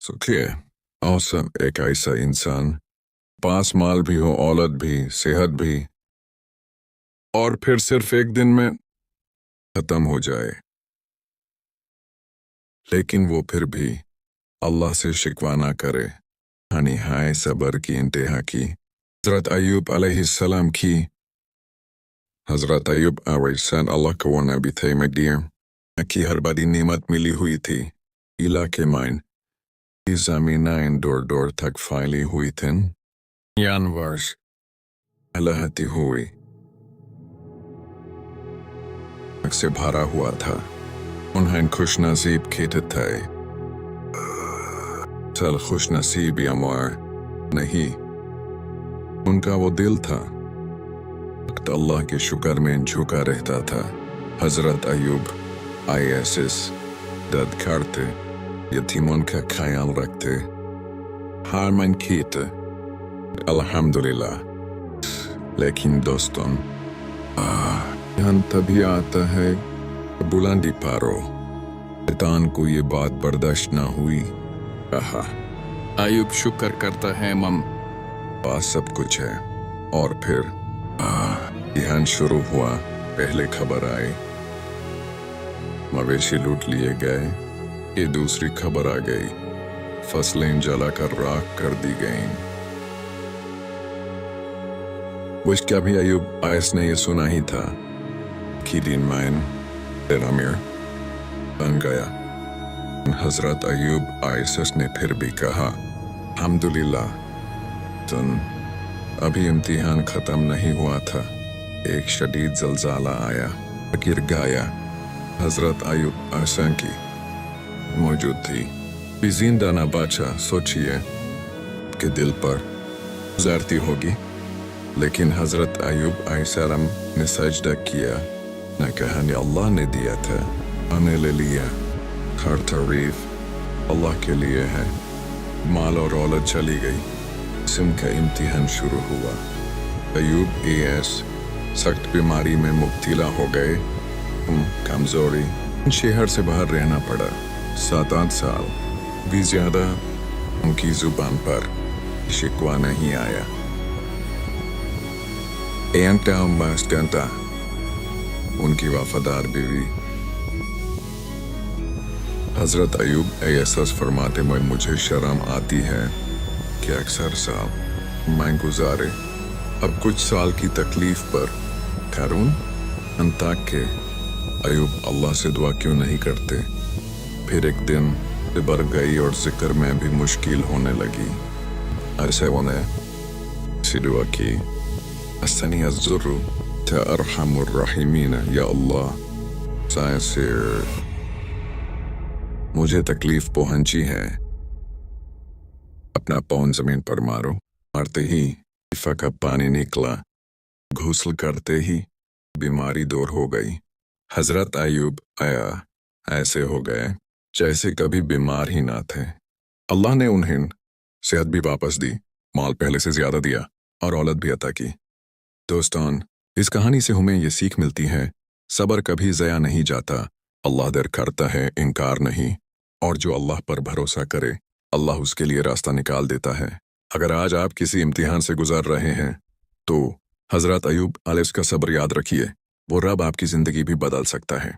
सोचिए, औसम एक ऐसा इंसान, पास माल भी हो, औलत भी, सेहत भी, और फिर सिर्फ एक दिन में खत्म हो जाए। लेकिन वो फिर भी अल्लाह से शिकवा ना करे। निहाय सबर की इंतहा की हजरत अयूब अलैहिस्सलाम की। हजरत अयूब अलैहिस्सलाम अल्लाह को नबी थे मडियम की हर बड़ी नेमत मिली हुई थी। इलाके माइन ज़मीनाइन डोर डोर तक फैली हुई थीं। वर्ष लहती हुई से भरा हुआ था। उन्हें खुश नसीब खेत थे। चल खुश नसीब या मार नहीं, उनका वो दिल था अल्लाह के शुक्र में झुका रहता था। हजरत अयूब आईएसएस दर्द करते, यतीमों का ख्याल रखते, हार मन खीते अल्हम्दुलिल्लाह। लेकिन दोस्तों, यहाँ तभी आता है बुलंदी पारो। शैतान को ये बात बर्दाश्त ना हुई। कहा अयूब शुक्र करता है मम, पास सब कुछ है। और फिर ध्यान शुरू हुआ। पहले खबर आई मवेशी लूट लिए गए, ये दूसरी खबर आ गई फसलें जलाकर राख कर दी गईं। उसका भी अयूब आयस ने ये सुना ही था कि दिन माइन अमीर बन गया। हजरत अयूब आयस ने फिर भी कहा अल्हम्दुलिल्लाह। तुम अभी इम्तिहान खत्म नहीं हुआ था, एक शदीद ज़लज़ला आया, गिर गया। हजरत अयूब आसन की मौजूद थी, भी जिंदा न बचा। सोचिए कि दिल पर गुजरती होगी। लेकिन हजरत अयूब अलैहिस्सलाम ने सजदा किया, न कहा ने अल्लाह ने दिया था, मैंने ले लिया। हर तारीफ अल्लाह के लिए है। माल और औलत चली गई, जिस्म का इम्तिहान शुरू हुआ। अयूब एएस सख्त बीमारी में मुब्तला हो गए। कमजोरी, शहर से बाहर रहना पड़ा। 7-8 साल भी ज्यादा उनकी जुबान पर शिकवा नहीं आया। उनकी वफादार बीवी हजरत अयूब एहसास फरमाते में मुझे शर्म आती है कि अक्सर साल मैं गुजारे अब कुछ साल की तकलीफ पर करूं अंताक के अयूब अल्लाह से दुआ क्यों नहीं करते। फिर एक दिन बढ़ गई और जिक्र में भी मुश्किल होने लगी। ऐसे उन्हें सी दुआ की असनी अज़्ज़ुरु तअरहमुर रहीमीन, या अल्लाह सायसिर, मुझे तकलीफ पहुंची है, अपना पाँव जमीन पर मारो। मारते ही शिफा का पानी निकला, घुसल करते ही बीमारी दूर हो गई। हजरत अयूब आया ऐसे हो गए जैसे कभी बीमार ही ना थे। अल्लाह ने उन्हें सेहत भी वापस दी, माल पहले से ज्यादा दिया और औलत भी अता की। दोस्तों, इस कहानी से हमें ये सीख मिलती है, सब्र कभी ज़या नहीं जाता। अल्लाह दर करता है, इनकार नहीं। और जो अल्लाह पर भरोसा करे, अल्लाह उसके लिए रास्ता निकाल देता है। अगर आज आप किसी इम्तिहान से गुजर रहे हैं तो हजरत अयूब अलैहिस्सलाम का सब्र याद रखिए, वो रब आपकी ज़िंदगी भी बदल सकता है।